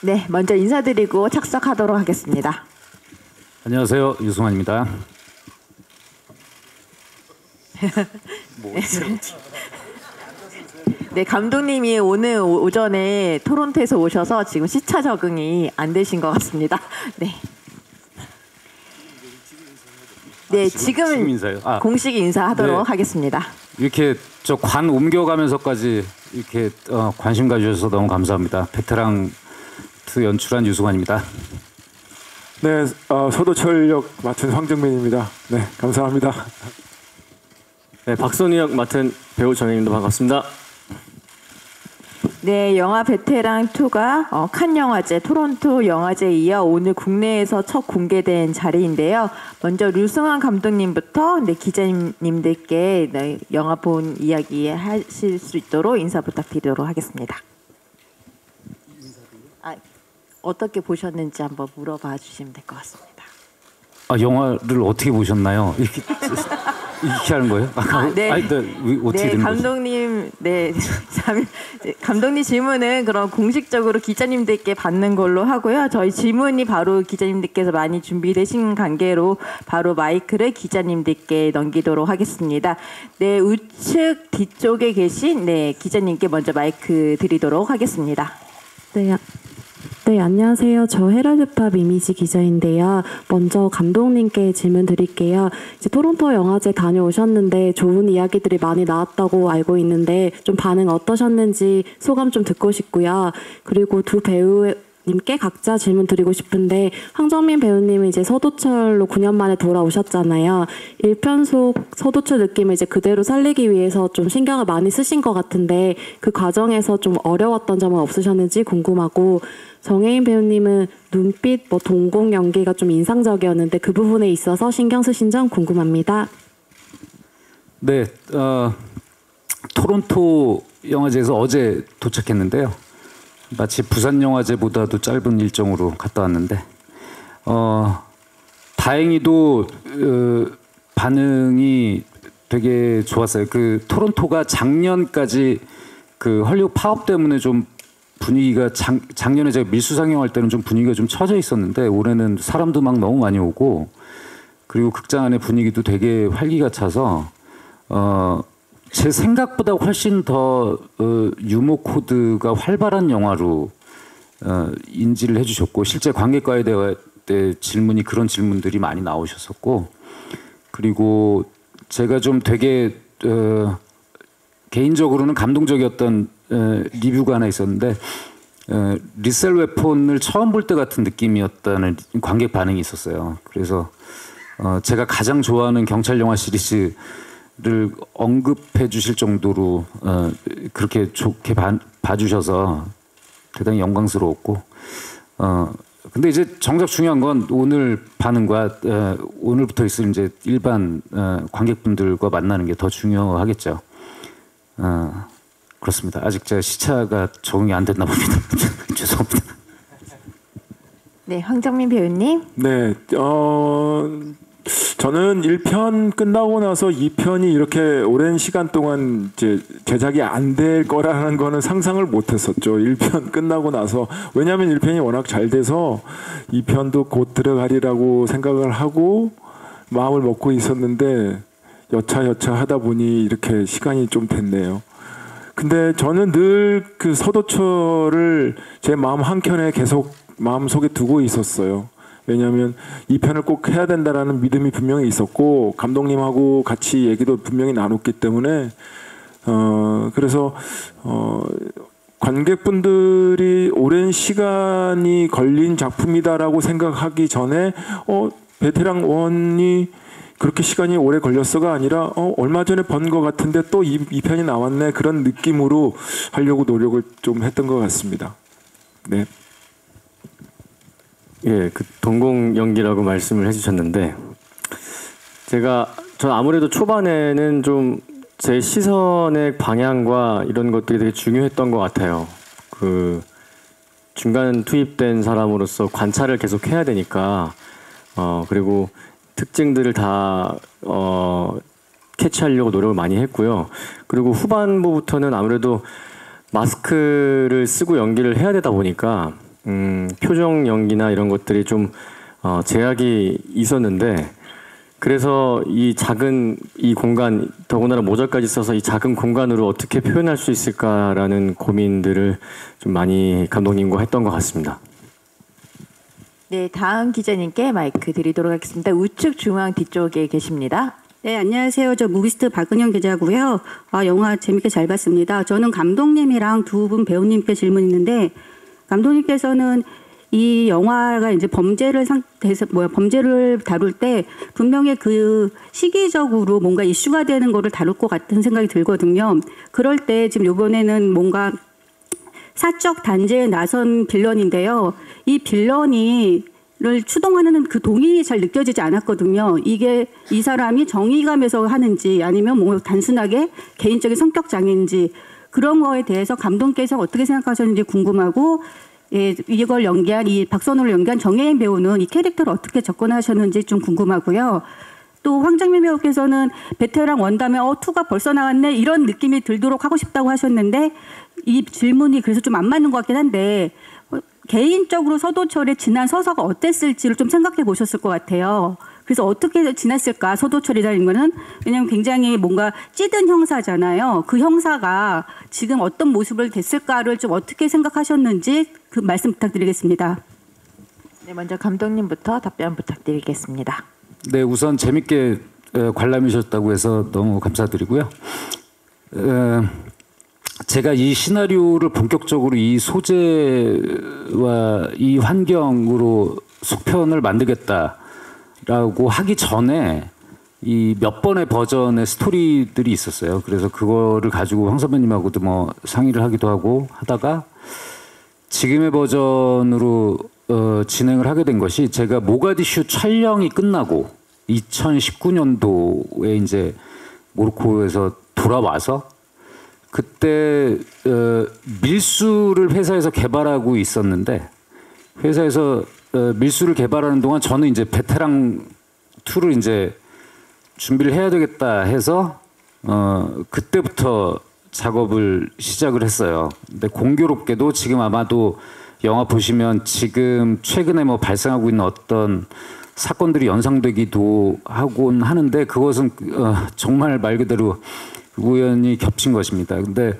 네, 먼저 인사드리고 착석하도록 하겠습니다. 안녕하세요, 유승환입니다. 네, 감독님이 오늘 오전에 토론토에서 오셔서 지금 시차 적응이 안 되신 것 같습니다. 네. 네, 지금 인사요? 공식 인사하도록 네. 하겠습니다. 이렇게 저 관 옮겨가면서까지 이렇게 관심 가주셔서 너무 감사합니다. 베테랑 2 연출한 유승환입니다. 네, 서도철 역 맡은 황정민입니다. 네, 감사합니다. 네, 박선희 역 맡은 배우 정혜입니다. 반갑습니다. 네, 영화 베테랑 2가 칸 영화제, 토론토 영화제에 이어 오늘 국내에서 첫 공개된 자리인데요. 먼저 류승환 감독님부터 기자님들께 영화 본 이야기 하실 수 있도록 인사 부탁드리도록 하겠습니다. 어떻게 보셨는지 한번 물어봐 주시면 될 것 같습니다. 영화를 어떻게 보셨나요? 이렇게 하는 거예요? 네. 어떻게 된 감독님, 감독님 질문은 그럼 공식적으로 기자님들께 받는 걸로 하고요. 저희 질문이 바로 기자님들께서 많이 준비되신 관계로 바로 마이크를 기자님들께 넘기도록 하겠습니다. 네, 우측 뒤쪽에 계신 기자님께 먼저 마이크 드리도록 하겠습니다. 네, 안녕하세요. 저 헤럴드팝 이미지 기자인데요. 먼저 감독님께 질문 드릴게요. 이제 토론토 영화제 다녀오셨는데 좋은 이야기들이 많이 나왔다고 알고 있는데 좀 반응 어떠셨는지 소감 좀 듣고 싶고요. 그리고 두 배우님께 각자 질문 드리고 싶은데 황정민 배우님은 이제 서도철로 9년 만에 돌아오셨잖아요. 1편 속 서도철 느낌을 이제 그대로 살리기 위해서 좀 신경을 많이 쓰신 것 같은데 그 과정에서 좀 어려웠던 점은 없으셨는지 궁금하고, 정혜인 배우님은 눈빛, 동공 연기가 좀 인상적이었는데 그 부분에 있어서 신경 쓰신 점 궁금합니다. 네, 토론토 영화제에서 어제 도착했는데요. 마치 부산 영화제보다도 짧은 일정으로 갔다 왔는데 다행히도 반응이 되게 좋았어요. 그 토론토가 작년까지 그 헐리우드 파업 때문에 좀 분위기가 작년에 제가 밀수 상영할 때는 좀 분위기가 좀 처져 있었는데 올해는 사람도 막 너무 많이 오고 그리고 극장 안의 분위기도 되게 활기가 차서 제 생각보다 훨씬 더 유머 코드가 활발한 영화로 인지를 해주셨고 실제 관객과의 대화 때 그런 질문들이 많이 나오셨었고, 그리고 제가 좀 되게 개인적으로는 감동적이었던 리뷰가 하나 있었는데 리셀 웨폰을 처음 볼 때 같은 느낌이었다는 관객 반응이 있었어요. 그래서 제가 가장 좋아하는 경찰 영화 시리즈를 언급해 주실 정도로 그렇게 좋게 봐주셔서 대단히 영광스러웠고, 근데 이제 정작 중요한 건 오늘 반응과 오늘부터 있을 이제 일반 관객분들과 만나는 게 더 중요하겠죠. 그렇습니다. 아직 제가 시차가 적응이 안 됐나 봅니다. 죄송합니다. 네, 황정민 배우님. 네, 저는 1편 끝나고 나서 2편이 이렇게 오랜 시간 동안 이제 제작이 안 될 거라는 거는 상상을 못 했었죠. 1편 끝나고 나서. 왜냐하면 1편이 워낙 잘 돼서 2편도 곧 들어가리라고 생각을 하고 마음을 먹고 있었는데 여차여차 하다 보니 이렇게 시간이 좀 됐네요. 근데 저는 늘 그 서도철을 제 마음 한켠에 계속 마음속에 두고 있었어요. 왜냐하면 2편을 꼭 해야 된다라는 믿음이 분명히 있었고 감독님하고 같이 얘기도 분명히 나눴기 때문에 그래서 관객분들이 오랜 시간이 걸린 작품이다라고 생각하기 전에 베테랑 1이 그렇게 시간이 오래 걸렸어가 아니라 얼마 전에 본 것 같은데 또 2편이 나왔네, 그런 느낌으로 하려고 노력을 좀 했던 것 같습니다. 네. 예, 그 동공 연기라고 말씀을 해주셨는데 전 아무래도 초반에는 좀 제 시선의 방향과 이런 것들이 되게 중요했던 것 같아요. 그 중간 투입된 사람으로서 관찰을 계속 해야 되니까 그리고 특징들을 다 캐치하려고 노력을 많이 했고요. 그리고 후반부부터는 아무래도 마스크를 쓰고 연기를 해야 되다 보니까 표정 연기나 이런 것들이 좀 제약이 있었는데 그래서 이 작은 이 공간 더군다나 모자까지 써서 이 작은 공간으로 어떻게 표현할 수 있을까라는 고민들을 좀 많이 감독님과 했던 것 같습니다. 네, 다음 기자님께 마이크 드리도록 하겠습니다. 우측 중앙 뒤쪽에 계십니다. 네, 안녕하세요. 저 무비스트 박은영 기자고요. 영화 재밌게 잘 봤습니다. 저는 감독님이랑 두 분 배우님께 질문 있는데 감독님께서는 이 영화가 이제 범죄를 다룰 때 분명히 그 시기적으로 뭔가 이슈가 되는 거를 다룰 것 같은 생각이 들거든요. 그럴 때 지금 이번에는 뭔가 사적 단죄에 나선 빌런인데요. 이 빌런이 를 추동하는 그 동의이 잘 느껴지지 않았거든요. 이게 이 사람이 정의감에서 하는지 아니면 뭐 단순하게 개인적인 성격 장애인지 그런 거에 대해서 감독께서 어떻게 생각하셨는지 궁금하고 예, 이걸 연기한 이 박선호를 연기한 정혜인 배우는 이 캐릭터를 어떻게 접근하셨는지 좀 궁금하고요. 또 황정민 배우께서는 베테랑 원담에 투가 벌써 나왔네 이런 느낌이 들도록 하고 싶다고 하셨는데 이 질문이 그래서 좀 안 맞는 것 같긴 한데 개인적으로 서도철의 지난 서사가 어땠을지를 좀 생각해 보셨을 것 같아요. 그래서 어떻게 지났을까 서도철이라는 거는 왜냐하면 굉장히 뭔가 찌든 형사잖아요. 그 형사가 지금 어떤 모습을 됐을까를 좀 어떻게 생각하셨는지 그 말씀 부탁드리겠습니다. 네, 먼저 감독님부터 답변 부탁드리겠습니다. 네, 우선 재밌게 관람하셨다고 해서 너무 감사드리고요. 제가 이 시나리오를 본격적으로 이 소재와 이 환경으로 속편을 만들겠다라고 하기 전에 이 몇 번의 버전의 스토리들이 있었어요. 그래서 그거를 가지고 황 선배님하고도 뭐 상의를 하기도 하고 하다가 지금의 버전으로 진행을 하게 된 것이 제가 모가디슈 촬영이 끝나고 2019년도에 이제 모로코에서 돌아와서 그때 밀수를 회사에서 개발하고 있었는데 회사에서 밀수를 개발하는 동안 저는 이제 베테랑 2를 이제 준비를 해야 되겠다 해서 그때부터 작업을 시작을 했어요. 근데 공교롭게도 지금 아마도 영화 보시면 지금 최근에 뭐 발생하고 있는 어떤 사건들이 연상되기도 하곤 하는데 그것은 정말 말 그대로 우연히 겹친 것입니다. 근데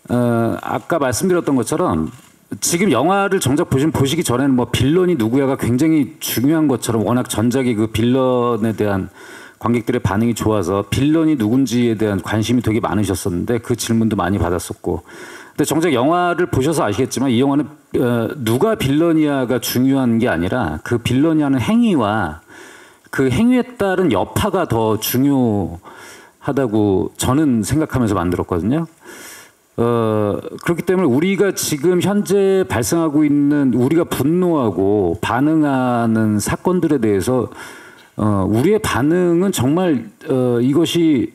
아까 말씀드렸던 것처럼 지금 영화를 정작 보시기 전에는 뭐 빌런이 누구야가 굉장히 중요한 것처럼 워낙 전작이 그 빌런에 대한 관객들의 반응이 좋아서 빌런이 누군지에 대한 관심이 되게 많으셨었는데 그 질문도 많이 받았었고 근데 정작 영화를 보셔서 아시겠지만 이 영화는 누가 빌런이야가 중요한 게 아니라 그 빌런이라는 행위와 그 행위에 따른 여파가 더 중요하다고 저는 생각하면서 만들었거든요. 그렇기 때문에 우리가 지금 현재 발생하고 있는 우리가 분노하고 반응하는 사건들에 대해서 우리의 반응은 정말 이것이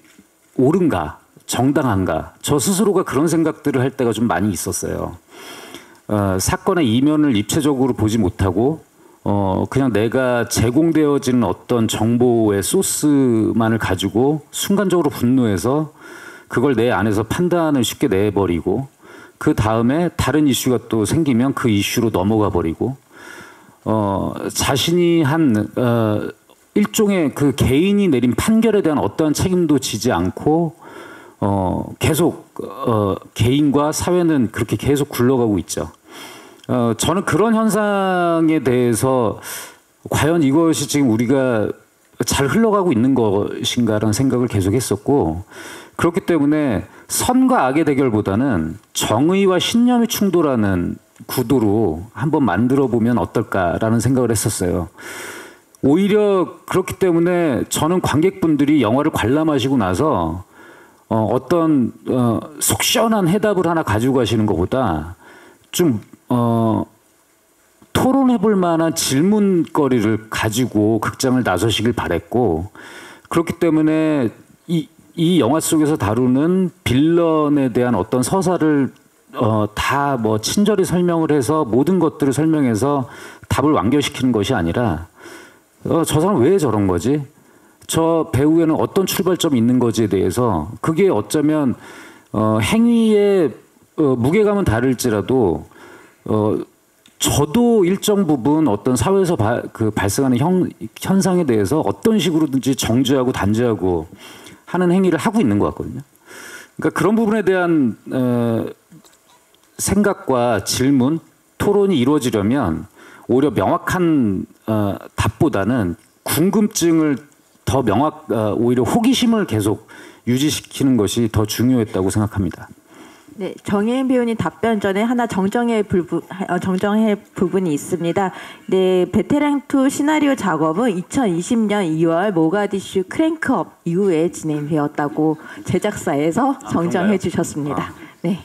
옳은가 정당한가 저 스스로가 그런 생각들을 할 때가 좀 많이 있었어요. 사건의 이면을 입체적으로 보지 못하고 그냥 내가 제공되어지는 어떤 정보의 소스만을 가지고 순간적으로 분노해서 그걸 내 안에서 판단을 쉽게 내버리고 그 다음에 다른 이슈가 또 생기면 그 이슈로 넘어가 버리고 자신이 한 일종의 그 개인이 내린 판결에 대한 어떠한 책임도 지지 않고 계속 개인과 사회는 그렇게 계속 굴러가고 있죠. 저는 그런 현상에 대해서 과연 이것이 지금 우리가 잘 흘러가고 있는 것인가라는 생각을 계속 했었고 그렇기 때문에 선과 악의 대결보다는 정의와 신념이 충돌하는 구도로 한번 만들어 보면 어떨까라는 생각을 했었어요. 오히려 그렇기 때문에 저는 관객분들이 영화를 관람하시고 나서 어떤 속 시원한 해답을 하나 가지고 가시는 것보다 좀 토론해볼 만한 질문거리를 가지고 극장을 나서시길 바랬고 그렇기 때문에 이 영화 속에서 다루는 빌런에 대한 어떤 서사를 다 뭐 친절히 설명을 해서 모든 것들을 설명해서 답을 완결시키는 것이 아니라 저 사람 왜 저런 거지? 저 배우에는 어떤 출발점이 있는 거지에 대해서 그게 어쩌면 행위의 무게감은 다를지라도 저도 일정 부분 어떤 사회에서 발생하는 현상에 대해서 어떤 식으로든지 정죄하고 단죄하고 하는 행위를 하고 있는 것 같거든요. 그러니까 그런 부분에 대한 생각과 질문, 토론이 이루어지려면 오히려 명확한 답보다는 궁금증을 더 오히려 호기심을 계속 유지시키는 것이 더 중요했다고 생각합니다. 네, 정혜인 배우님 답변 전에 하나 정정할 부분이 있습니다. 네, 베테랑2 시나리오 작업은 2020년 2월 모가디슈 크랭크업 이후에 진행되었다고 제작사에서 정정해 주셨습니다. 네.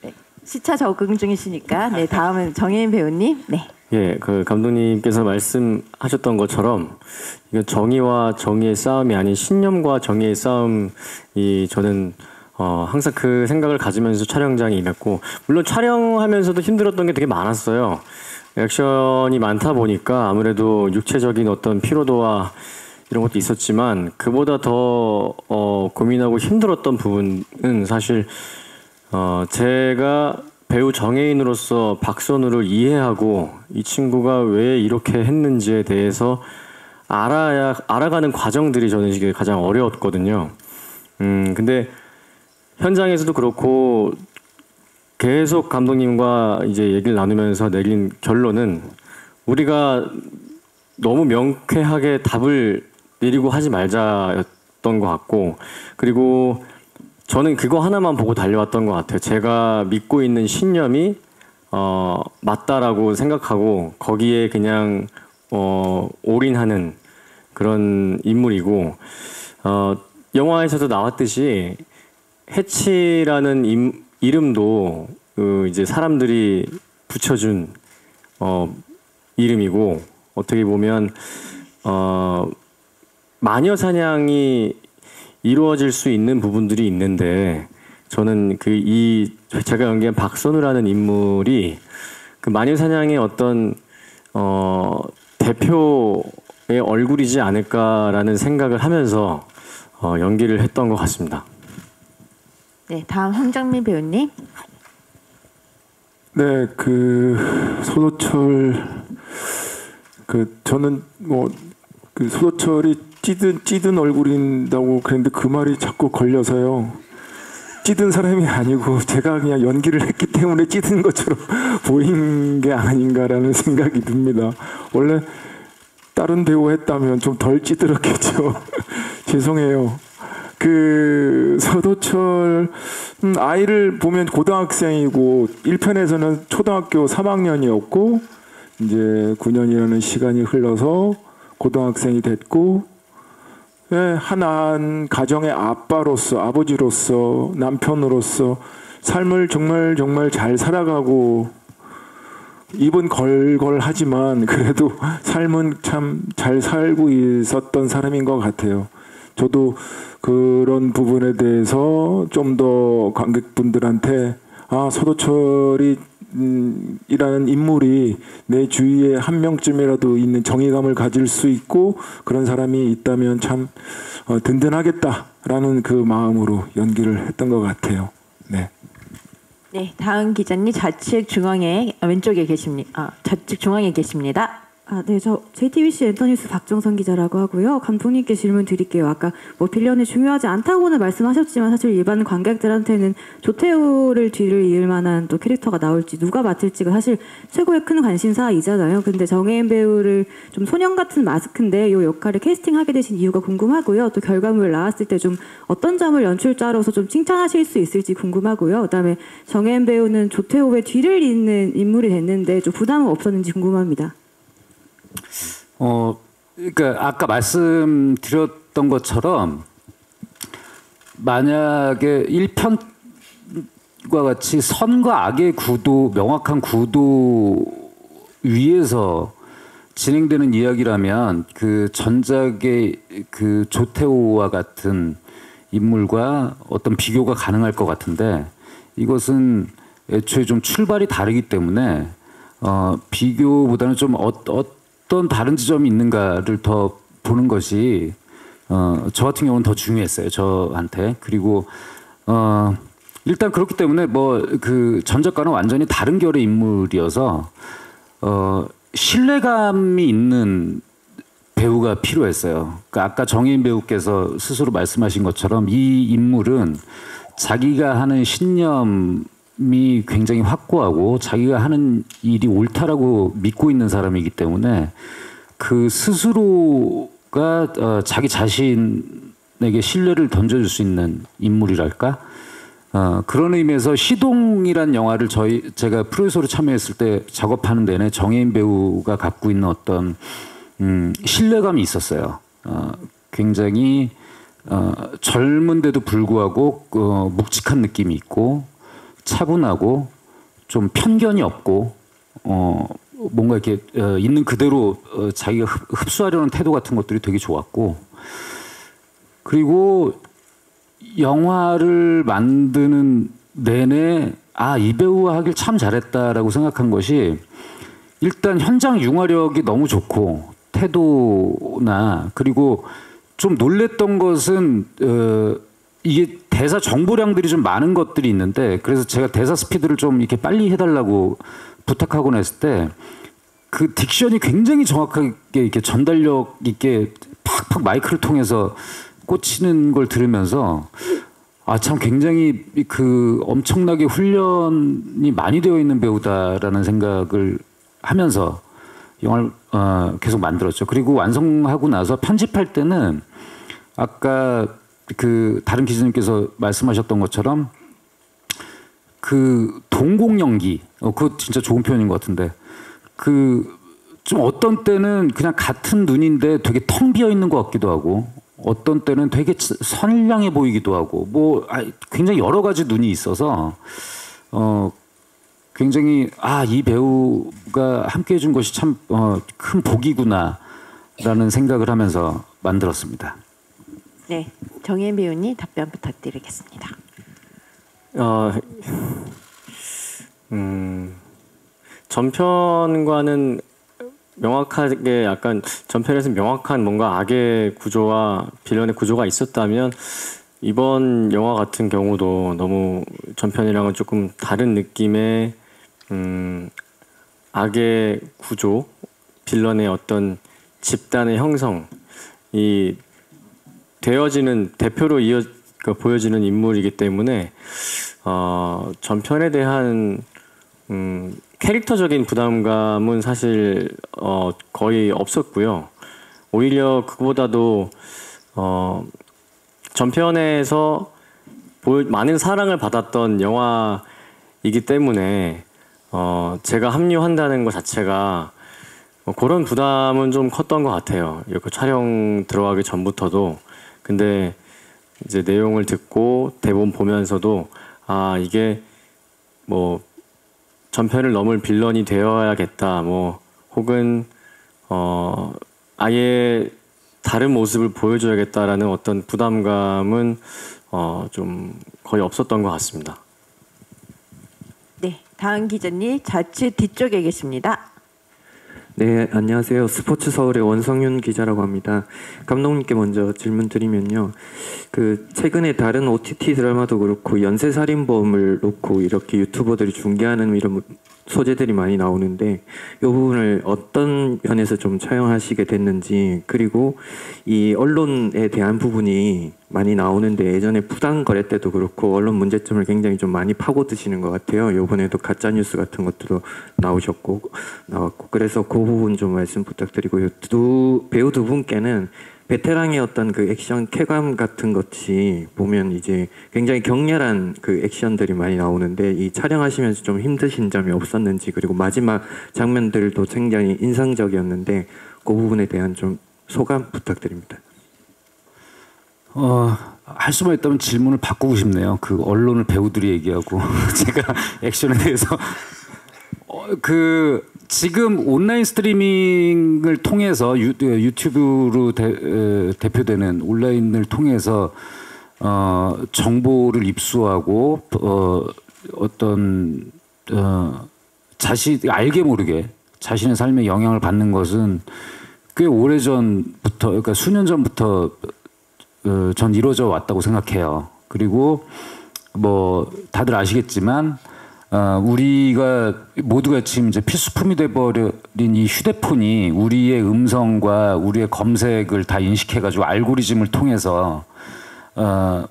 네, 시차 적응 중이시니까 네, 다음은 정혜인 배우님. 네. 예, 그 감독님께서 말씀하셨던 것처럼 이건 정의와 정의의 싸움이 아닌 신념과 정의의 싸움이 저는 항상 그 생각을 가지면서 촬영장에 임했고, 물론 촬영하면서도 힘들었던 게 되게 많았어요. 액션이 많다 보니까 아무래도 육체적인 어떤 피로도와 이런 것도 있었지만, 그보다 더 고민하고 힘들었던 부분은 사실 제가 배우 정혜인으로서 박선우를 이해하고 이 친구가 왜 이렇게 했는지에 대해서 알아가는 과정들이 저는 이게 가장 어려웠거든요. 근데 현장에서도 그렇고 계속 감독님과 이제 얘기를 나누면서 내린 결론은 우리가 너무 명쾌하게 답을 내리고 하지 말자였던 것 같고, 그리고 저는 그거 하나만 보고 달려왔던 것 같아요. 제가 믿고 있는 신념이 맞다라고 생각하고 거기에 그냥 올인하는 그런 인물이고, 영화에서도 나왔듯이 해치라는 이름도 이제 사람들이 붙여준 이름이고, 어떻게 보면 마녀 사냥이 이루어질 수 있는 부분들이 있는데, 저는 제가 연기한 박선우라는 인물이 그 마녀 사냥의 어떤 대표의 얼굴이지 않을까라는 생각을 하면서 연기를 했던 것 같습니다. 네, 다음 황정민 배우님. 네, 소도철 저는 소도철이 찌든 얼굴인다고 그랬는데 그 말이 자꾸 걸려서요. 찌든 사람이 아니고 제가 그냥 연기를 했기 때문에 찌든 것처럼 보인 게 아닌가라는 생각이 듭니다. 원래 다른 배우 했다면 좀 덜 찌들었겠죠. 죄송해요. 서도철 아이를 보면 고등학생이고 1편에서는 초등학교 3학년이었고 이제 9년이라는 시간이 흘러서 고등학생이 됐고, 한 가정의 아빠로서, 아버지로서, 남편으로서 삶을 정말 잘 살아가고, 입은 걸걸하지만 그래도 삶은 참 잘 살고 있었던 사람인 것 같아요. 저도 그런 부분에 대해서 좀 더 관객분들한테 서도철이 이라는 인물이 내 주위에 한 명쯤이라도 있는 정의감을 가질 수 있고 그런 사람이 있다면 참 든든하겠다라는 그 마음으로 연기를 했던 것 같아요. 네. 네, 다음 기자님 좌측 중앙에 왼쪽에 계십니다. 좌측 중앙에 계십니다. 네, 저 JTBC 엔터뉴스 박정선 기자라고 하고요. 감독님께 질문 드릴게요. 아까 빌런이 중요하지 않다고는 말씀하셨지만 사실 일반 관객들한테는 조태호를 뒤를 이을 만한 또 캐릭터가 나올지 누가 맡을지가 사실 최고의 큰 관심사이잖아요. 근데 정혜인 배우를 좀 소년 같은 마스크인데 이 역할을 캐스팅하게 되신 이유가 궁금하고요. 또 결과물 나왔을 때 좀 어떤 점을 연출자로서 좀 칭찬하실 수 있을지 궁금하고요. 그다음에 정혜인 배우는 조태호의 뒤를 잇는 인물이 됐는데 좀 부담은 없었는지 궁금합니다. 그러니까 아까 말씀드렸던 것처럼 만약에 1편과 같이 선과 악의 구도, 명확한 구도 위에서 진행되는 이야기라면 그 전작의 그 조태호와 같은 인물과 어떤 비교가 가능할 것 같은데, 이것은 애초에 좀 출발이 다르기 때문에 비교보다는 좀 어떤 다른 지점이 있는가를 더 보는 것이 저 같은 경우는 더 중요했어요, 저한테. 그리고 일단 그렇기 때문에 뭐 그 전작과는 완전히 다른 결의 인물이어서 신뢰감이 있는 배우가 필요했어요. 그러니까 아까 정혜인 배우께서 스스로 말씀하신 것처럼 이 인물은 자기가 하는 신념이 굉장히 확고하고 자기가 하는 일이 옳다라고 믿고 있는 사람이기 때문에 그 스스로가 자기 자신에게 신뢰를 던져줄 수 있는 인물이랄까? 그런 의미에서 시동이란 영화를 제가 프로듀서로 참여했을 때 작업하는 내내 정혜인 배우가 갖고 있는 어떤 신뢰감이 있었어요. 굉장히 젊은데도 불구하고 묵직한 느낌이 있고 차분하고 좀 편견이 없고 뭔가 이렇게 있는 그대로 자기가 흡수하려는 태도 같은 것들이 되게 좋았고, 그리고 영화를 만드는 내내 이 배우와 하길 참 잘했다라고 생각한 것이 일단 현장 융화력이 너무 좋고 태도나, 그리고 좀 놀랬던 것은 이게 대사 정보량들이 좀 많은 것들이 있는데, 그래서 제가 대사 스피드를 좀 이렇게 빨리 해달라고 부탁하곤 했을 때 그 딕션이 굉장히 정확하게 이렇게 전달력 있게 팍팍 마이크를 통해서 꽂히는 걸 들으면서 참 굉장히 그 엄청나게 훈련이 많이 되어 있는 배우다라는 생각을 하면서 영화를 계속 만들었죠. 그리고 완성하고 나서 편집할 때는 아까 그 다른 기자님께서 말씀하셨던 것처럼 그 동공 연기, 그거 진짜 좋은 표현인 것 같은데, 그 좀 어떤 때는 그냥 같은 눈인데 되게 텅 비어 있는 것 같기도 하고, 어떤 때는 되게 선량해 보이기도 하고, 뭐 굉장히 여러 가지 눈이 있어서 굉장히 이 배우가 함께 해준 것이 참 큰 복이구나라는 생각을 하면서 만들었습니다. 네, 정혜인 배우님 답변 부탁드리겠습니다. 전편과는 명확하게, 약간 전편에서 명확한 뭔가 악의 구조와 빌런의 구조가 있었다면 이번 영화 같은 경우도 너무 전편이랑은 조금 다른 느낌의 악의 구조, 빌런의 어떤 집단의 형성이 되어지는, 대표로 보여지는 인물이기 때문에 전편에 대한 캐릭터적인 부담감은 사실 거의 없었고요. 오히려 그보다도 전편에서 많은 사랑을 받았던 영화이기 때문에 제가 합류한다는 것 자체가 그런 부담은 좀 컸던 것 같아요. 이렇게 촬영 들어가기 전부터도. 근데 이제 내용을 듣고 대본 보면서도 이게 뭐 전편을 넘을 빌런이 되어야겠다, 뭐 혹은 아예 다른 모습을 보여줘야겠다라는 어떤 부담감은 좀 거의 없었던 것 같습니다. 네, 다음 기자님 좌측 뒤쪽에 계십니다. 네, 안녕하세요. 스포츠 서울의 원성윤 기자라고 합니다. 감독님께 먼저 질문 드리면요. 그 최근에 다른 OTT 드라마도 그렇고 연쇄살인범을 놓고 이렇게 유튜버들이 중계하는 이런 소재들이 많이 나오는데 이 부분을 어떤 면에서 좀 차용하시게 됐는지, 그리고 이 언론에 대한 부분이 많이 나오는데 예전에 부당 거래 때도 그렇고 언론 문제점을 굉장히 좀 많이 파고드시는 것 같아요. 이번에도 가짜 뉴스 같은 것들도 나왔고 그래서 그 부분 좀 말씀 부탁드리고요. 배우 두 분께는 베테랑의 어떤 그 액션 쾌감 같은 것이 보면 이제 굉장히 격렬한 그 액션들이 많이 나오는데 이 촬영하시면서 좀 힘드신 점이 없었는지, 그리고 마지막 장면들도 굉장히 인상적이었는데 그 부분에 대한 좀 소감 부탁드립니다. 할 수만 있다면 질문을 바꾸고 싶네요. 그 언론을 배우들이 얘기하고 제가 액션에 대해서 지금 온라인 스트리밍을 통해서 유튜브로 대표되는 온라인을 통해서 정보를 입수하고 어떤 알게 모르게 자신의 삶에 영향을 받는 것은 꽤 오래 전부터, 그러니까 수년 전부터 전 이루어져 왔다고 생각해요. 그리고 뭐 다들 아시겠지만 우리가 모두가 지금 이제 필수품이 돼버린 이 휴대폰이 우리의 음성과 우리의 검색을 다 인식해가지고 알고리즘을 통해서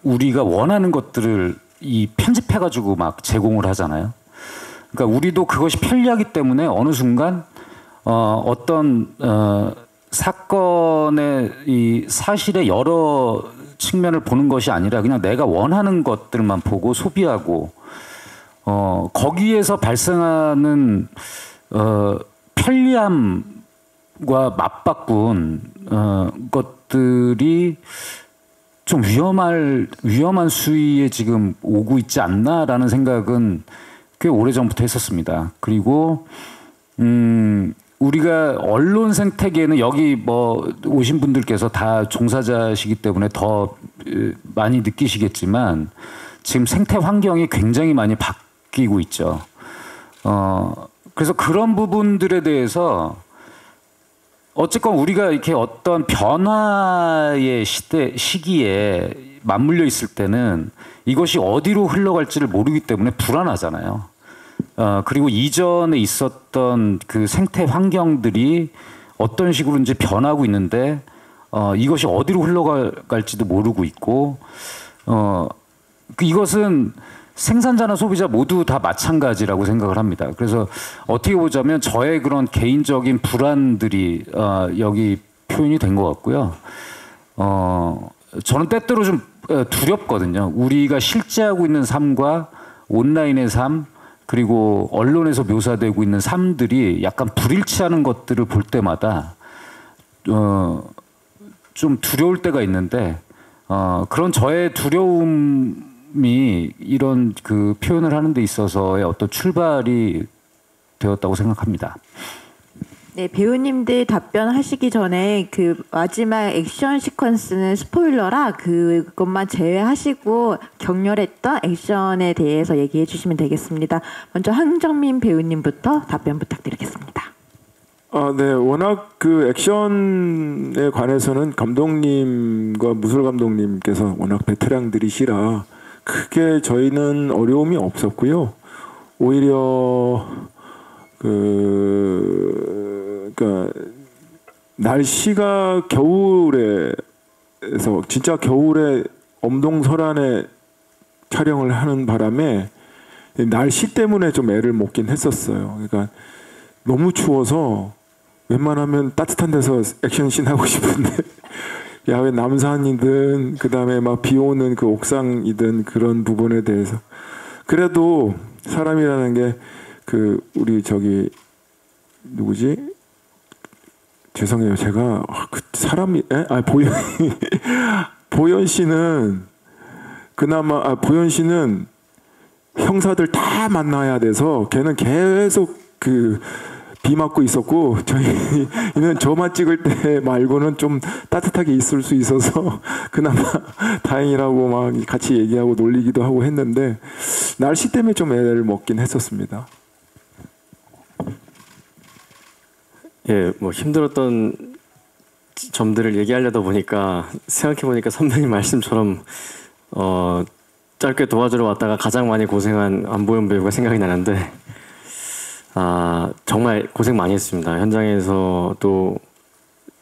우리가 원하는 것들을 이 편집해가지고 막 제공을 하잖아요. 그러니까 우리도 그것이 편리하기 때문에 어느 순간 어떤 사건의 이 사실의 여러 측면을 보는 것이 아니라 그냥 내가 원하는 것들만 보고 소비하고 거기에서 발생하는 편리함과 맞바꾼 것들이 좀 위험한 수위에 지금 오고 있지 않나라는 생각은 꽤 오래전부터 했었습니다. 그리고 우리가 언론 생태계는 여기 뭐 오신 분들께서 다 종사자시기 때문에 더 많이 느끼시겠지만 지금 생태 환경이 굉장히 많이 바뀌고 있죠. 그래서 그런 부분들에 대해서 어쨌건 우리가 이렇게 어떤 변화의 시기에 맞물려 있을 때는 이것이 어디로 흘러갈지를 모르기 때문에 불안하잖아요. 그리고 이전에 있었던 그 생태 환경들이 어떤 식으로 이제 변하고 있는데 이것이 어디로 흘러갈지도 모르고 있고 이것은 생산자나 소비자 모두 다 마찬가지라고 생각을 합니다. 그래서 어떻게 보자면 저의 그런 개인적인 불안들이 여기 표현이 된 것 같고요. 저는 때때로 좀 두렵거든요. 우리가 실제 하고 있는 삶과 온라인의 삶 그리고 언론에서 묘사되고 있는 삶들이 약간 불일치하는 것들을 볼 때마다 좀 두려울 때가 있는데 그런 저의 두려움이 이런 그 표현을 하는 데 있어서의 어떤 출발이 되었다고 생각합니다. 네, 배우님들 답변하시기 전에 그 마지막 액션 시퀀스는 스포일러라 그것만 제외하시고 격렬했던 액션에 대해서 얘기해 주시면 되겠습니다. 먼저 황정민 배우님부터 답변 부탁드리겠습니다. 네, 워낙 그 액션에 관해서는 감독님과 무술 감독님께서 워낙 베테랑들이시라 크게 저희는 어려움이 없었고요. 오히려 그러니까 날씨가 겨울에서 진짜 겨울에 엄동설안에 촬영을 하는 바람에 날씨 때문에 좀 애를 먹긴 했었어요. 그러니까 너무 추워서 웬만하면 따뜻한 데서 액션씬 하고 싶은데 야외 남산이든 그다음에 막 비 오는 그 옥상이든 그런 부분에 대해서 그래도 사람이라는 게 그 우리 저기 누구지? 죄송해요. 제가 그 사람이 보현 씨는 그나마 보현 씨는 형사들 다 만나야 돼서 걔는 계속 그 비 맞고 있었고 저희는 저만 찍을 때 말고는 좀 따뜻하게 있을 수 있어서 그나마 다행이라고 막 같이 얘기하고 놀리기도 하고 했는데 날씨 때문에 좀 애를 먹긴 했었습니다. 예, 뭐 힘들었던 점들을 얘기하려다 보니까 생각해보니까 선배님 말씀처럼 짧게 도와주러 왔다가 가장 많이 고생한 안보현 배우가 생각이 나는데 정말 고생 많이 했습니다. 현장에서도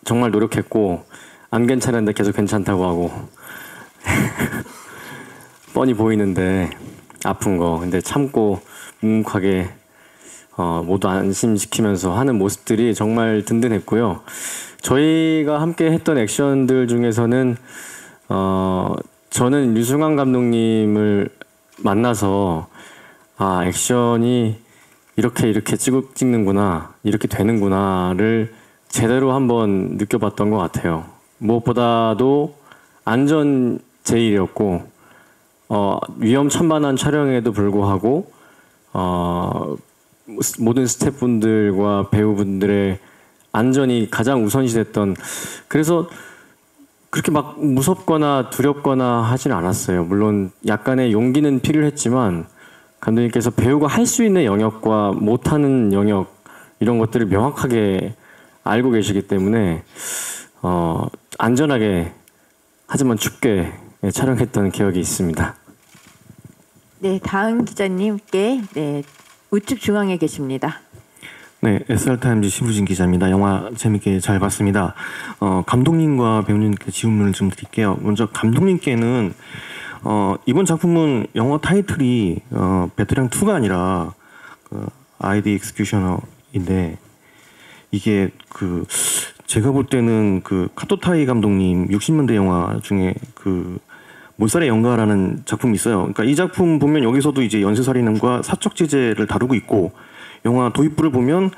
정말 노력했고 안 괜찮은데 계속 괜찮다고 하고 뻔히 보이는데 아픈 거 근데 참고 묵묵하게 모두 안심시키면서 하는 모습들이 정말 든든했고요. 저희가 함께 했던 액션들 중에서는 저는 류승환 감독님을 만나서 액션이 이렇게 찍는구나 이렇게 되는구나를 제대로 한번 느껴봤던 것 같아요. 무엇보다도 안전 제일이었고 위험천만한 촬영에도 불구하고 모든 스태프분들과 배우분들의 안전이 가장 우선시됐던 그래서 그렇게 막 무섭거나 두렵거나 하진 않았어요. 물론 약간의 용기는 필요했지만 감독님께서 배우가 할 수 있는 영역과 못하는 영역 이런 것들을 명확하게 알고 계시기 때문에 안전하게 하지만 춥게 촬영했던 기억이 있습니다. 네, 다음 기자님께 네, 우측 중앙에 계십니다. 네, SR타임즈 심우진 기자입니다. 영화 재밌게 잘 봤습니다. 감독님과 배우님께 질문을 좀 드릴게요. 먼저 감독님께는 이번 작품은 영어 타이틀이 베테랑 2가 아니라 ID 익스큐셔너인데 이게 제가 볼 때는 카토타이 감독님 60년대 영화 중에 몰살의 연가라는 작품이 있어요. 그러니까 이 작품 보면 여기서도 이제 연쇄살인과 사적 제재를 다루고 있고 영화 도입부를 보면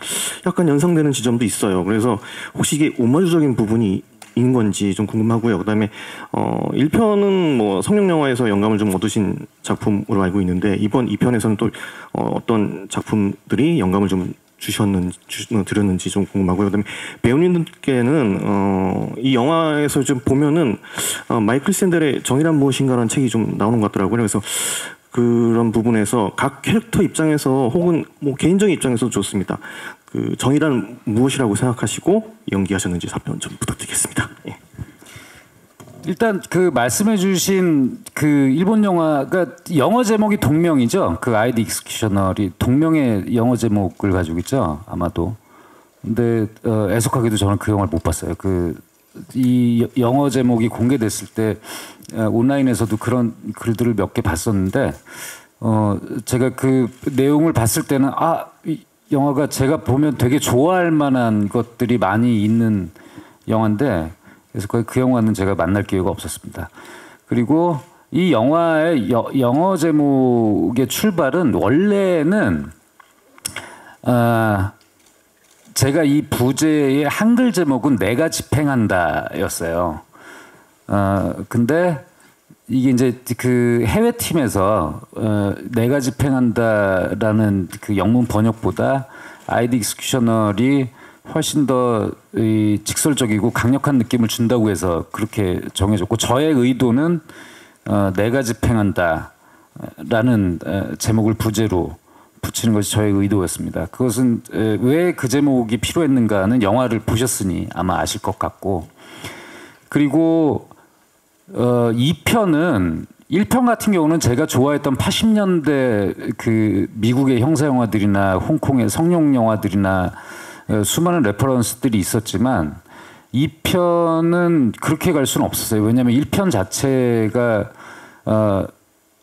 약간 연상되는 지점도 있어요. 그래서 혹시 이게 오마주적인 부분이 인 건지 좀 궁금하고요. 그다음에 1편은 뭐 성룡 영화에서 영감을 좀 얻으신 작품으로 알고 있는데 이번 2편에서는 또 어떤 작품들이 영감을 좀 드렸는지 좀 궁금하고요. 그다음에 배우님들께는 이 영화에서 좀 보면은 마이클 샌델의 정의란 무엇인가라는 책이 좀 나오는 것 같더라고요. 그래서 그런 부분에서 각 캐릭터 입장에서 혹은 뭐 개인적인 입장에서도 좋습니다. 정의란 무엇이라고 생각하시고 연기하셨는지 답변 좀 부탁드리겠습니다. 예. 일단 말씀해주신 일본 영화가 영어 제목이 동명이죠. ID 익스큐셔널이 동명의 영어 제목을 가지고 있죠. 아마도. 근데 애석하게도 저는 그 영화를 못 봤어요. 이 영어 제목이 공개됐을 때 온라인에서도 그런 글들을 몇 개 봤었는데 제가 그 내용을 봤을 때는 이 영화가 제가 보면 되게 좋아할 만한 것들이 많이 있는 영화인데 그래서 그 영화는 제가 만날 기회가 없었습니다. 그리고 이 영화의 영어 제목의 출발은 원래는 제가 이 부제의 한글 제목은 내가 집행한다였어요. 근데 이게 이제 해외 팀에서 내가 집행한다라는 영문 번역보다 ID 익스큐셔널이 훨씬 더 직설적이고 강력한 느낌을 준다고 해서 그렇게 정해졌고 저의 의도는 내가 집행한다라는 제목을 부제로 붙이는 것이 저의 의도였습니다. 그것은 왜 그 제목이 필요했는가는 영화를 보셨으니 아마 아실 것 같고 그리고 2편은 1편 같은 경우는 제가 좋아했던 80년대 미국의 형사 영화들이나 홍콩의 성룡 영화들이나 수많은 레퍼런스들이 있었지만 2편은 그렇게 갈 수는 없었어요. 왜냐하면 1편 자체가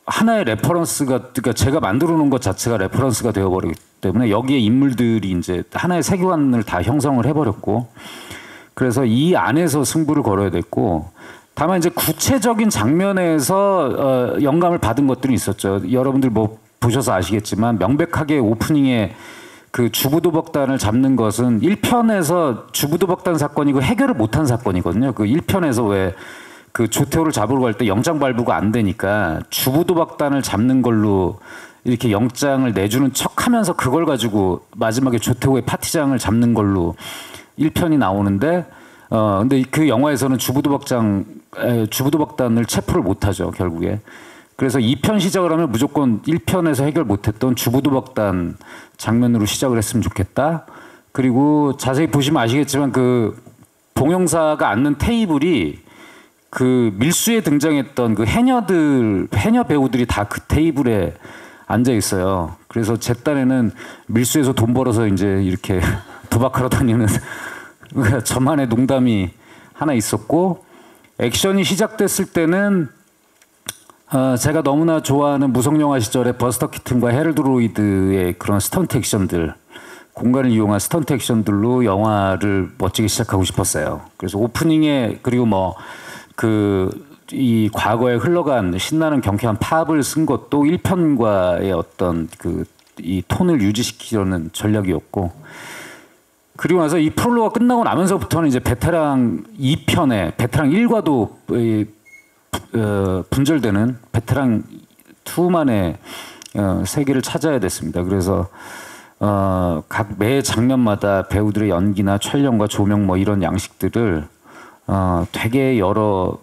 하나의 레퍼런스가 그러니까 제가 만들어 놓은 것 자체가 레퍼런스가 되어버리기 때문에 여기에 인물들이 이제 하나의 세계관을 다 형성을 해버렸고 그래서 이 안에서 승부를 걸어야 됐고 다만 이제 구체적인 장면에서 영감을 받은 것들이 있었죠. 여러분들 뭐 보셔서 아시겠지만 명백하게 오프닝에 주부도박단을 잡는 것은 1편에서 주부도박단 사건이고 해결을 못한 사건이거든요. 1편에서 왜 조태호를 잡으러 갈 때 영장 발부가 안 되니까 주부도박단을 잡는 걸로 이렇게 영장을 내주는 척하면서 그걸 가지고 마지막에 조태호의 파티장을 잡는 걸로 1편이 나오는데 근데 그 영화에서는 주부도박단을 체포를 못하죠 결국에. 그래서 2편 시작을 하면 무조건 1편에서 해결 못했던 주부도박단 장면으로 시작을 했으면 좋겠다. 그리고 자세히 보시면 아시겠지만 봉영사가 앉는 테이블이 밀수에 등장했던 해녀 배우들이 다 그 테이블에 앉아 있어요. 그래서 제 딴에는 밀수에서 돈 벌어서 이제 이렇게 도박하러 다니는 저만의 농담이 하나 있었고 액션이 시작됐을 때는 제가 너무나 좋아하는 무성영화 시절에 버스터 키튼과 헤럴드 로이드의 그런 스턴트 액션들 공간을 이용한 스턴트 액션들로 영화를 멋지게 시작하고 싶었어요. 그래서 오프닝에 그리고 이 과거에 흘러간 신나는 경쾌한 팝을 쓴 것도 1편과의 어떤 이 톤을 유지시키려는 전략이었고 그리고 나서 이 프롤로그가 끝나고 나면서부터는 이제 베테랑 2편에 베테랑 1과도 분절되는 베테랑 2만의 세계를 찾아야 됐습니다. 그래서 각 매 장면마다 배우들의 연기나 촬영과 조명 이런 양식들을 되게 여러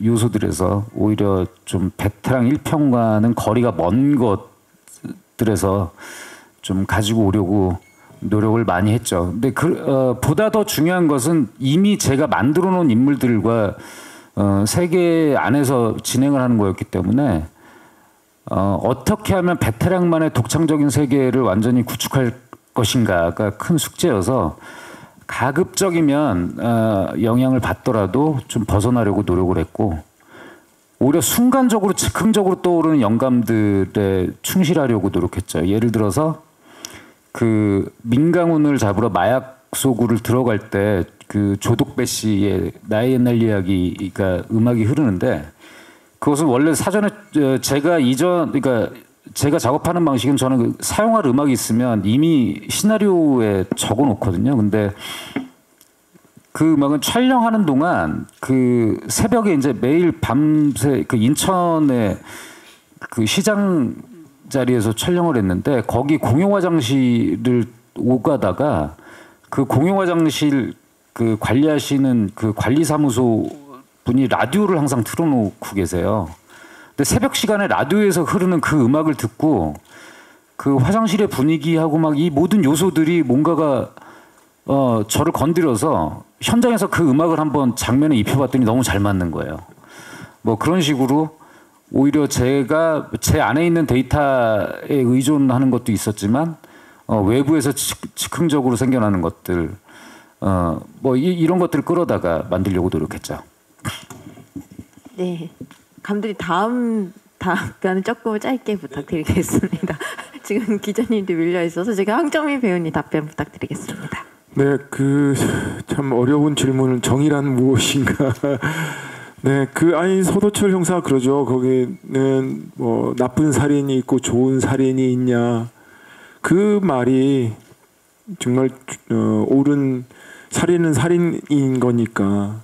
요소들에서 오히려 좀 베테랑 1편과는 거리가 먼 것들에서 좀 가지고 오려고 노력을 많이 했죠. 근데 보다 더 중요한 것은 이미 제가 만들어 놓은 인물들과 세계 안에서 진행을 하는 거였기 때문에 어떻게 하면 베테랑만의 독창적인 세계를 완전히 구축할 것인가가 큰 숙제여서 가급적이면 영향을 받더라도 좀 벗어나려고 노력을 했고 오히려 순간적으로 즉흥적으로 떠오르는 영감들에 충실하려고 노력했죠. 예를 들어서 그 민강훈을 잡으러 마약소구를 들어갈 때 그 조덕배 씨의 나의 옛날 이야기가 음악이 흐르는데 그것은 원래 사전에 그러니까 제가 작업하는 방식은 저는 그 사용할 음악이 있으면 이미 시나리오에 적어 놓거든요. 근데 그 음악은 촬영하는 동안 그 새벽에 이제 매일 밤새 그 인천의 그 시장 자리에서 촬영을 했는데 거기 공용 화장실을 오가다가 그 공용 화장실 그 관리하시는 그 관리사무소 분이 라디오를 항상 틀어놓고 계세요. 근데 새벽 시간에 라디오에서 흐르는 그 음악을 듣고 그 화장실의 분위기하고 막 이 모든 요소들이 뭔가가 저를 건드려서 현장에서 그 음악을 한번 장면에 입혀봤더니 너무 잘 맞는 거예요. 뭐 그런 식으로 오히려 제가 제 안에 있는 데이터에 의존하는 것도 있었지만 외부에서 즉흥적으로 생겨나는 것들 뭐 이런 것들을 끌어다가 만들려고 노력했죠. 네, 감독님 다음 답변은 조금 짧게 부탁드리겠습니다. 지금 기자님도 밀려 있어서 제가 황정민 배우님 답변 부탁드리겠습니다. 네, 그 참 어려운 질문은 정의란 무엇인가. 네, 아니 서도철 형사 그러죠. 거기는 뭐 나쁜 살인이 있고 좋은 살인이 있냐. 그 말이 정말 옳은 살인은 살인인 거니까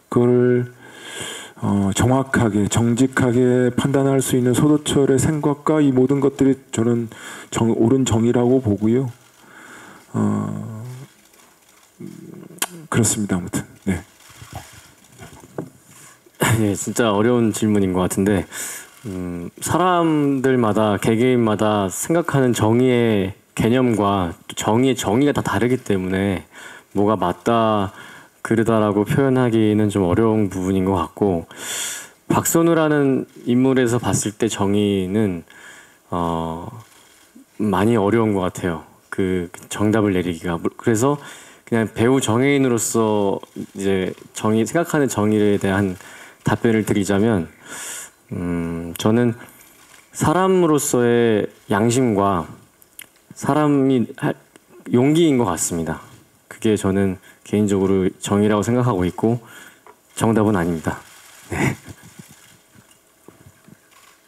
그걸 정확하게 정직하게 판단할 수 있는 서도철의 생각과 이 모든 것들이 저는 옳은 정의라고 보고요. 그렇습니다. 아무튼 네. 예, 진짜 어려운 질문인 것 같은데 사람들마다 개개인마다 생각하는 정의의 개념과 정의가 다 다르기 때문에 뭐가 맞다 그르다라고 표현하기는 좀 어려운 부분인 것 같고 박선우라는 인물에서 봤을 때 정의는 많이 어려운 것 같아요. 그 정답을 내리기가. 그래서 그냥 배우 정혜인으로서 이제 생각하는 정의에 대한 답변을 드리자면 저는 사람으로서의 양심과 사람이 용기인 것 같습니다. 그게 저는 개인적으로 정의라고 생각하고 있고 정답은 아닙니다. 네.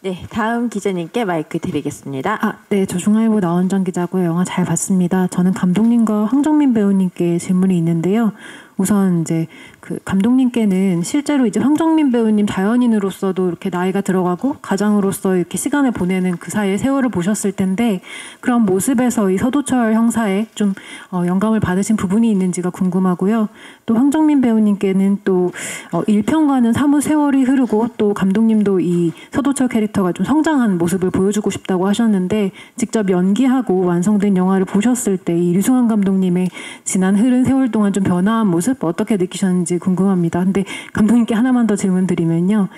네, 다음 기자님께 마이크 드리겠습니다. 네, 저 중앙일보 나원정 기자고요. 영화 잘 봤습니다. 저는 감독님과 황정민 배우님께 질문이 있는데요. 우선 이제 그 감독님께는 실제로 이제 황정민 배우님 자연인으로서도 이렇게 나이가 들어가고 가장으로서 이렇게 시간을 보내는 그 사이에 세월을 보셨을 텐데 그런 모습에서 이 서도철 형사에 좀 영감을 받으신 부분이 있는지가 궁금하고요. 또 황정민 배우님께는 또 1편과는 사뭇 세월이 흐르고 또 감독님도 이 서도철 캐릭터가 좀 성장한 모습을 보여주고 싶다고 하셨는데 직접 연기하고 완성된 영화를 보셨을 때 이 류승환 감독님의 지난 흐른 세월 동안 좀 변화한 모습 어떻게 느끼셨는지 궁금합니다. 근데 감독님께 하나만 더 질문드리면요.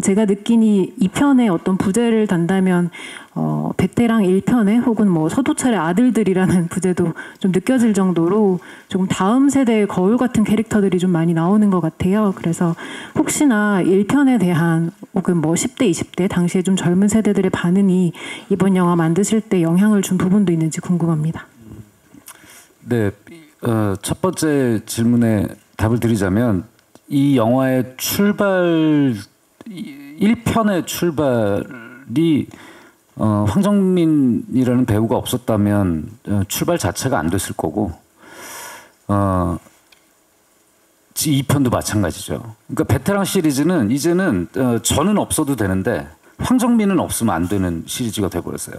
제가 느낀 이 2편의 어떤 부제를 단다면 베테랑 1편에 혹은 뭐 서도철의 아들들이라는 부제도 좀 느껴질 정도로 조금 다음 세대의 거울 같은 캐릭터들이 좀 많이 나오는 것 같아요. 그래서 혹시나 1편에 대한 혹은 뭐 10대, 20대 당시에 좀 젊은 세대들의 반응이 이번 영화 만드실 때 영향을 준 부분도 있는지 궁금합니다. 네, 첫 번째 질문에 답을 드리자면 이 영화의 1편의 출발이 황정민이라는 배우가 없었다면 출발 자체가 안 됐을 거고 2편도 마찬가지죠. 그러니까 베테랑 시리즈는 이제는 저는 없어도 되는데 황정민은 없으면 안 되는 시리즈가 돼버렸어요.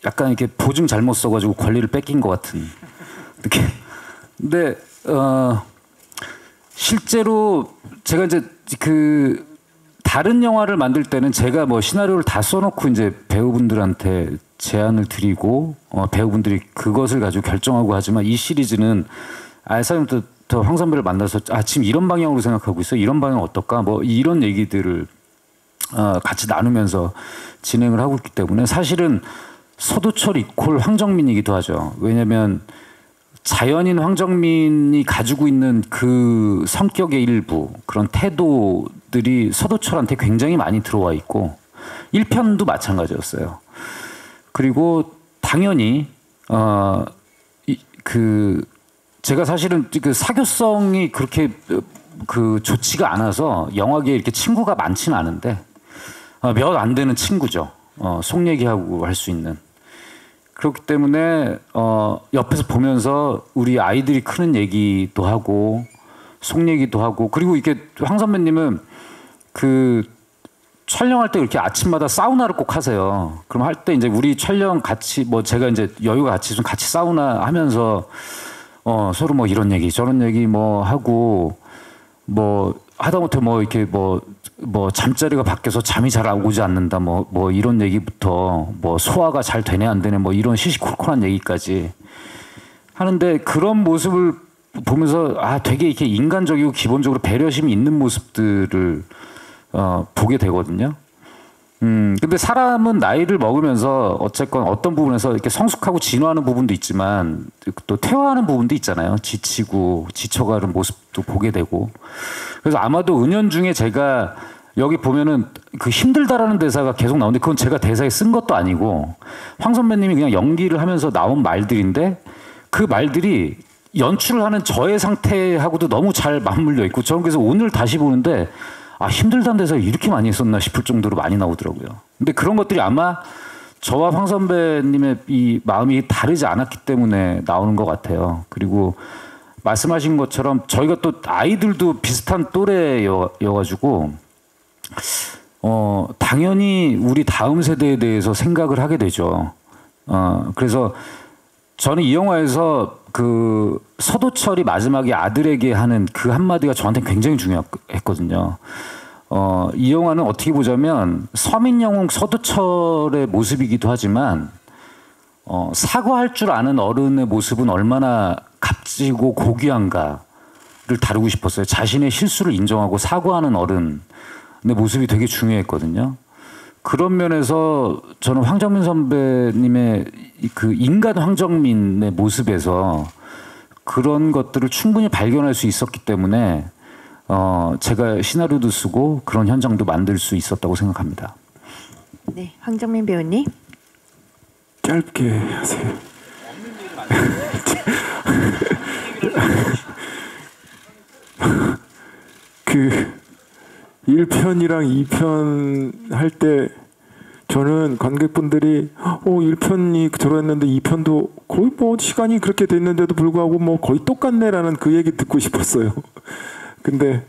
약간 이렇게 보증 잘못 써가지고 권리를 뺏긴 것 같은 느낌. 근데 실제로 제가 이제 그 다른 영화를 만들 때는 제가 뭐 시나리오를 다 써놓고 이제 배우분들한테 제안을 드리고 배우분들이 그것을 가지고 결정하고 하지만 이 시리즈는 사장님부터 황 선배를 만나서 지금 이런 방향으로 생각하고 있어. 이런 방향 어떨까? 뭐 이런 얘기들을 같이 나누면서 진행을 하고 있기 때문에 사실은 서도철 이퀄 황정민이기도 하죠. 왜냐하면 자연인 황정민이 가지고 있는 그 성격의 일부, 그런 태도들이 서도철한테 굉장히 많이 들어와 있고 1편도 마찬가지였어요. 그리고 당연히 제가 사실은 그 사교성이 그렇게 그 좋지가 않아서 영화계에 이렇게 친구가 많지는 않은데 몇 안 되는 친구죠. 속 얘기하고 할 수 있는. 그렇기 때문에 옆에서 보면서 우리 아이들이 크는 얘기도 하고 속 얘기도 하고, 그리고 이렇게 황 선배님은 그 촬영할 때 이렇게 아침마다 사우나를 꼭 하세요. 그럼 할 때 이제 우리 촬영 같이 뭐 제가 이제 여유가 같이 좀 같이 사우나 하면서 서로 뭐 이런 얘기 저런 얘기 뭐 하고 뭐 하다못해 뭐 이렇게 뭐 잠자리가 바뀌어서 잠이 잘 오지 않는다 뭐 이런 얘기부터 뭐 소화가 잘 되네 안 되네 뭐 이런 시시콜콜한 얘기까지 하는데, 그런 모습을 보면서 되게 이렇게 인간적이고 기본적으로 배려심이 있는 모습들을 보게 되거든요. 근데 사람은 나이를 먹으면서 어쨌건 어떤 부분에서 이렇게 성숙하고 진화하는 부분도 있지만 또 퇴화하는 부분도 있잖아요. 지치고 지쳐가는 모습도 보게 되고. 그래서 아마도 은연중에 제가 여기 보면은 그 힘들다라는 대사가 계속 나오는데 그건 제가 대사에 쓴 것도 아니고 황 선배님이 그냥 연기를 하면서 나온 말들인데, 그 말들이 연출을 하는 저의 상태하고도 너무 잘 맞물려 있고, 저는 그래서 오늘 다시 보는데 힘들다는 대사가 이렇게 많이 썼나 싶을 정도로 많이 나오더라고요. 근데 그런 것들이 아마 저와 황 선배님의 이 마음이 다르지 않았기 때문에 나오는 것 같아요. 그리고 말씀하신 것처럼 저희가 또 아이들도 비슷한 또래여가지고 당연히 우리 다음 세대에 대해서 생각을 하게 되죠. 그래서 저는 이 영화에서 그 서도철이 마지막에 아들에게 하는 그 한마디가 저한테 굉장히 중요했거든요. 이 영화는 어떻게 보자면 서민영웅 서도철의 모습이기도 하지만 사과할 줄 아는 어른의 모습은 얼마나 값지고 고귀한가를 다루고 싶었어요. 자신의 실수를 인정하고 사과하는 어른의 모습이 되게 중요했거든요. 그런 면에서 저는 황정민 선배님의 그 인간 황정민의 모습에서 그런 것들을 충분히 발견할 수 있었기 때문에 제가 시나리오도 쓰고 그런 현장도 만들 수 있었다고 생각합니다. 네, 황정민 배우님. 짧게 하세요. 그 1편이랑 2편 할 때 저는 관객분들이 1편이 들어왔는데 2편도 거의 뭐 시간이 그렇게 됐는데도 불구하고 뭐 거의 똑같네라는 그 얘기 듣고 싶었어요. 근데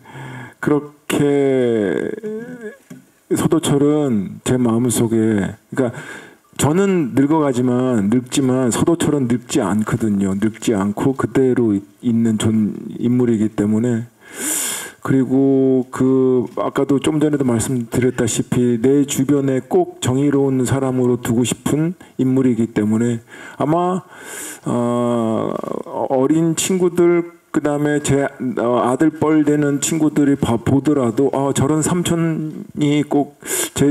그렇게 서도철은 제 마음속에, 그러니까 저는 늙지만 서도철은 늙지 않거든요. 늙지 않고 그대로 있는 인물이기 때문에. 그리고 아까도 좀 전에도 말씀드렸다시피 내 주변에 꼭 정의로운 사람으로 두고 싶은 인물이기 때문에 아마 어린 친구들, 그다음에 제 아들 뻘 되는 친구들이 보더라도 저런 삼촌이 꼭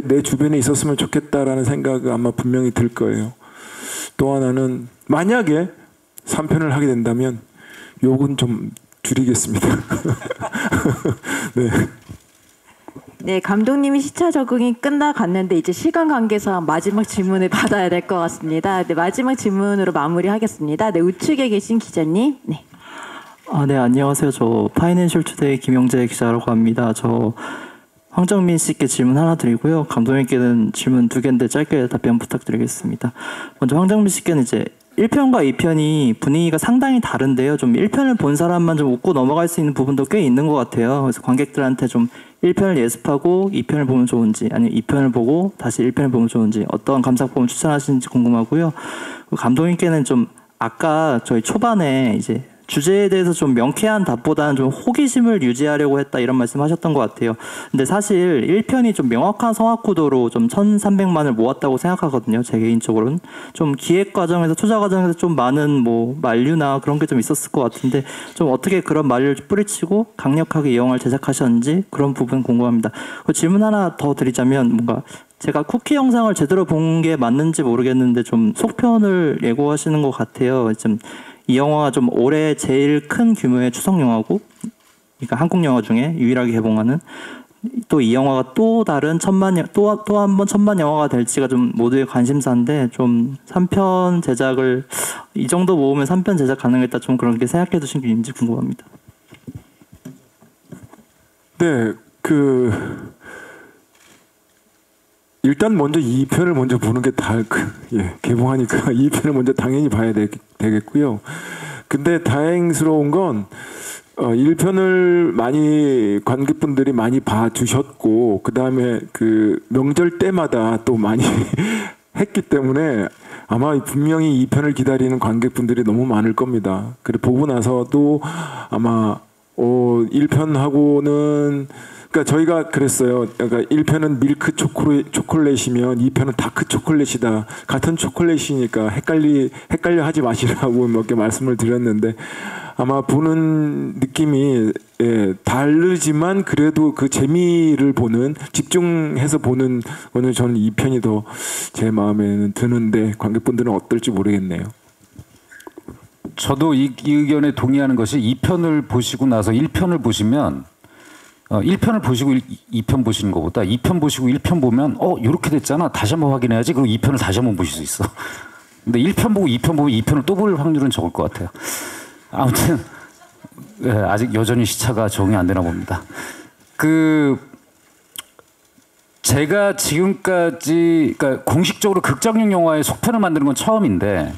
내 주변에 있었으면 좋겠다라는 생각이 아마 분명히 들 거예요. 또 하나는 만약에 3편을 하게 된다면 욕은 좀 줄이겠습니다. 네. 네, 감독님이 시차 적응이 끝나갔는데 이제 시간 관계상 마지막 질문을 받아야 될 것 같습니다. 네, 마지막 질문으로 마무리하겠습니다. 네, 우측에 계신 기자님. 네. 네, 안녕하세요. 저 파이낸셜 투데이 김영재 기자라고 합니다. 저 황정민 씨께 질문 하나 드리고요. 감독님께는 질문 2개인데 짧게 답변 부탁드리겠습니다. 먼저 황정민 씨께는 이제 1편과 2편이 분위기가 상당히 다른데요. 좀 1편을 본 사람만 좀 웃고 넘어갈 수 있는 부분도 꽤 있는 것 같아요. 그래서 관객들한테 좀 1편을 예습하고 2편을 보면 좋은지, 아니면 2편을 보고 다시 1편을 보면 좋은지, 어떤 감상법을 추천하시는지 궁금하고요. 감독님께는 좀 아까 저희 초반에 이제 주제에 대해서 좀 명쾌한 답보다는 좀 호기심을 유지하려고 했다 이런 말씀하셨던 것 같아요. 근데 사실 1편이 좀 명확한 성악 구도로 좀 1,300만을 모았다고 생각하거든요. 제 개인적으로는 좀 기획 과정에서 투자 과정에서 좀 많은 뭐 만류나 그런 게 좀 있었을 것 같은데 좀 어떻게 그런 만류를 뿌리치고 강력하게 이 영화를 제작하셨는지 그런 부분 궁금합니다. 질문 하나 더 드리자면 뭔가 제가 쿠키 영상을 제대로 본 게 맞는지 모르겠는데 좀 속편을 예고하시는 것 같아요. 좀 이 영화가 좀 올해 제일 큰 규모의 추석 영화고, 그러니까 한국 영화 중에 유일하게 개봉하는 또 이 영화가 또 다른 또 한 번 천만 영화가 될지가 좀 모두의 관심사인데 좀 3편 제작을 이 정도 모으면 3편 제작 가능했다 좀 그런 게 생각해 두신 게 있는지 궁금합니다. 네, 일단 먼저 2편을 먼저 보는 게 개봉하니까 2편을 먼저 당연히 봐야 되겠고요. 근데 다행스러운 건 1편을 많이 관객분들이 많이 봐주셨고 그 다음에 그 명절 때마다 또 많이 했기 때문에 아마 분명히 2편을 기다리는 관객분들이 너무 많을 겁니다. 그리고 보고 나서도 아마 1편하고는 그러니까 저희가 그랬어요. 그러니까 1편은 밀크 초콜릿이면 2편은 다크 초콜릿이다. 같은 초콜릿이니까 헷갈려 하지 마시라고 몇 개 말씀을 드렸는데 아마 보는 느낌이 다르지만 그래도 그 재미를 보는 집중해서 보는 거는 저는 2편이 더 제 마음에는 드는데 관객분들은 어떨지 모르겠네요. 저도 이 의견에 동의하는 것이 2편을 보시고 나서 1편을 보시면 1편을 보시고 2편 보시는 것보다 2편 보시고 1편 보면 이렇게 됐잖아. 다시 한번 확인해야지. 그리고 2편을 다시 한번 보실 수 있어. 근데 1편 보고 2편 보면 2편을 또 볼 확률은 적을 것 같아요. 아무튼 아직 여전히 시차가 적응이 안 되나 봅니다. 제가 지금까지 그러니까 공식적으로 극장용 영화의 속편을 만드는 건 처음인데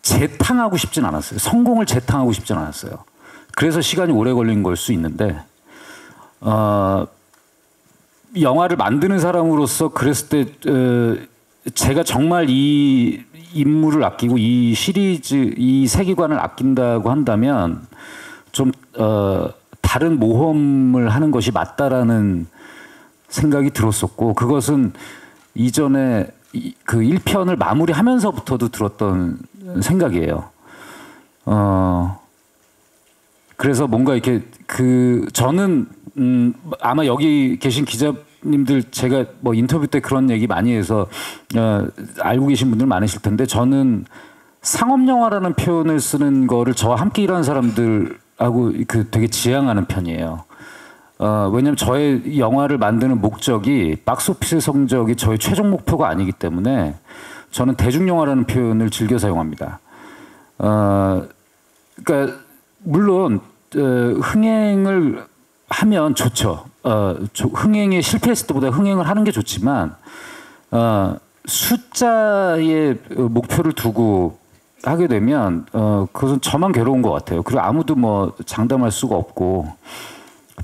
재탕하고 싶진 않았어요. 성공을 재탕하고 싶진 않았어요. 그래서 시간이 오래 걸린 걸 수 있는데 영화를 만드는 사람으로서 그랬을 때 제가 정말 이 인물을 아끼고 이 시리즈, 이 세계관을 아낀다고 한다면 좀 다른 모험을 하는 것이 맞다라는 생각이 들었었고 그것은 이전에 그 1편을 마무리하면서부터도 들었던 생각이에요. 그래서 뭔가 이렇게 저는 아마 여기 계신 기자님들 제가 뭐 인터뷰 때 그런 얘기 많이 해서 알고 계신 분들 많으실 텐데 저는 상업 영화라는 표현을 쓰는 거를 저와 함께 일하는 사람들하고 되게 지향하는 편이에요. 왜냐하면 저의 영화를 만드는 목적이 박스오피스 성적이 저의 최종 목표가 아니기 때문에 저는 대중영화라는 표현을 즐겨 사용합니다. 그러니까 물론 흥행을 하면 좋죠. 흥행에 실패했을 때보다 흥행을 하는 게 좋지만 숫자의 목표를 두고 하게 되면 그것은 저만 괴로운 것 같아요. 그리고 아무도 뭐 장담할 수가 없고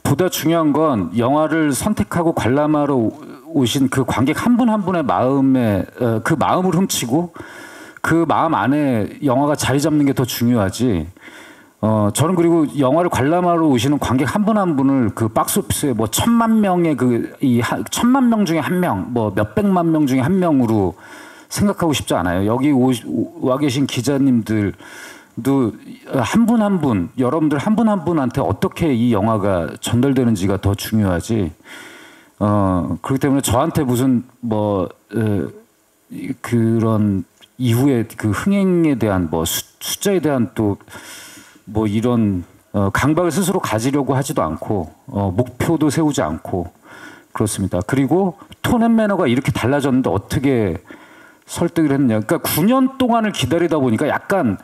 보다 중요한 건 영화를 선택하고 관람하러 오신 그 관객 한 분 한 분의 마음에 그 마음을 훔치고 그 마음 안에 영화가 자리 잡는 게 더 중요하지. 저는 그리고 영화를 관람하러 오시는 관객 한 분 한 분을 그 박스오피스에 뭐 1,000만 명의 1,000만 명 중에 한 명, 뭐 몇백만 명 중에 한 명으로 생각하고 싶지 않아요. 여기 와 계신 기자님들도 한 분 한 분, 여러분들 한 분 한 분한테 어떻게 이 영화가 전달되는지가 더 중요하지. 그렇기 때문에 저한테 무슨 그런 이후에 그 흥행에 대한 숫자에 대한 또 이런 강박을 스스로 가지려고 하지도 않고 목표도 세우지 않고 그렇습니다. 그리고 톤 앤 매너가 이렇게 달라졌는데 어떻게 설득을 했냐. 그러니까 9년 동안을 기다리다 보니까 약간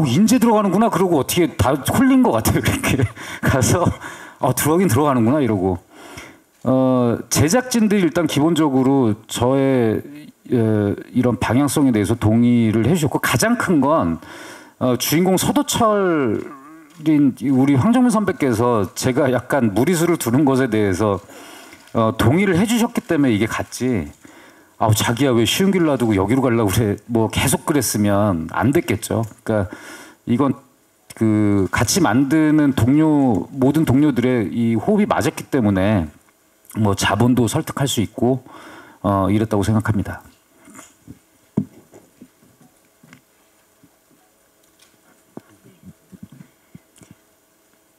인제 들어가는구나 그러고 어떻게 다 홀린 것 같아요. 이렇게 가서 들어가긴 들어가는구나 이러고 제작진들이 일단 기본적으로 저의 이런 방향성에 대해서 동의를 해주셨고 가장 큰 건 주인공 서도철인 우리 황정민 선배께서 제가 약간 무리수를 두는 것에 대해서 동의를 해주셨기 때문에 이게 갔지. 아우 자기야 왜 쉬운 길 놔두고 여기로 가려고 그래 뭐 계속 그랬으면 안 됐겠죠. 그러니까 이건 그 같이 만드는 모든 동료들의 이 호흡이 맞았기 때문에 뭐 자본도 설득할 수 있고 이랬다고 생각합니다.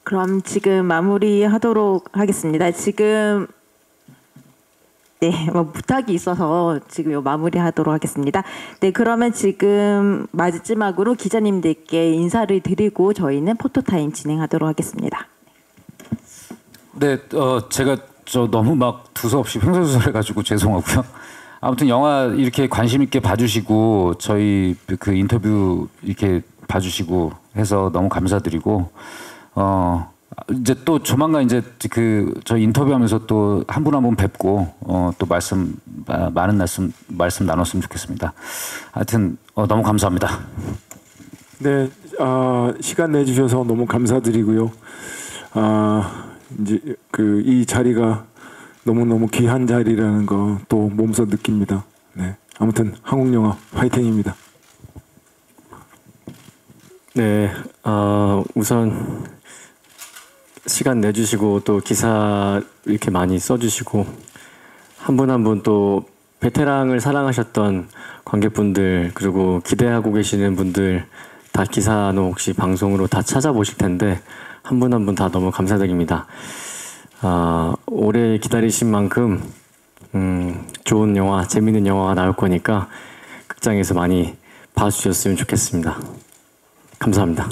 그럼 지금 마무리하도록 하겠습니다. 지금 뭐 부탁이 있어서 지금 요 마무리하도록 하겠습니다. 네, 그러면 지금 마지막으로 기자님들께 인사를 드리고 저희는 포토타임 진행하도록 하겠습니다. 네, 제가 너무 막 두서없이 횡설수설해가지고 죄송하고요. 아무튼 영화 이렇게 관심 있게 봐주시고 저희 그 인터뷰 이렇게 봐주시고 해서 너무 감사드리고 이제 또 조만간 이제 그 저희 인터뷰하면서 또 한 분 한 분 뵙고 또 많은 말씀 나눴으면 좋겠습니다. 하여튼 너무 감사합니다. 네, 시간 내주셔서 너무 감사드리고요. 이제 이 자리가 너무 귀한 자리라는 거 또 몸소 느낍니다. 네, 아무튼 한국 영화 화이팅입니다. 네, 우선 시간 내주시고 또 기사 이렇게 많이 써주시고 한 분 한 분 또 베테랑을 사랑하셨던 관객분들 그리고 기대하고 계시는 분들 다 기사는 혹시 방송으로 다 찾아보실 텐데 한 분 한 분 다 너무 감사드립니다. 오래 기다리신 만큼 좋은 영화, 재밌는 영화가 나올 거니까 극장에서 많이 봐주셨으면 좋겠습니다. 감사합니다.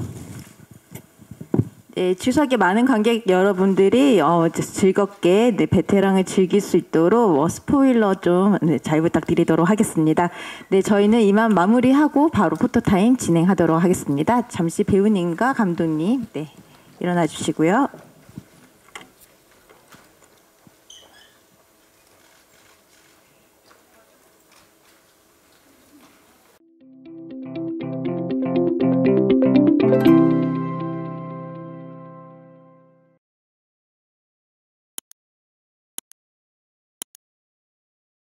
네, 추석에 많은 관객 여러분들이 즐겁게 베테랑을 즐길 수 있도록 스포일러 좀 잘 부탁드리도록 하겠습니다. 네, 저희는 이만 마무리하고 바로 포토타임 진행하도록 하겠습니다. 잠시 배우님과 감독님 일어나 주시고요.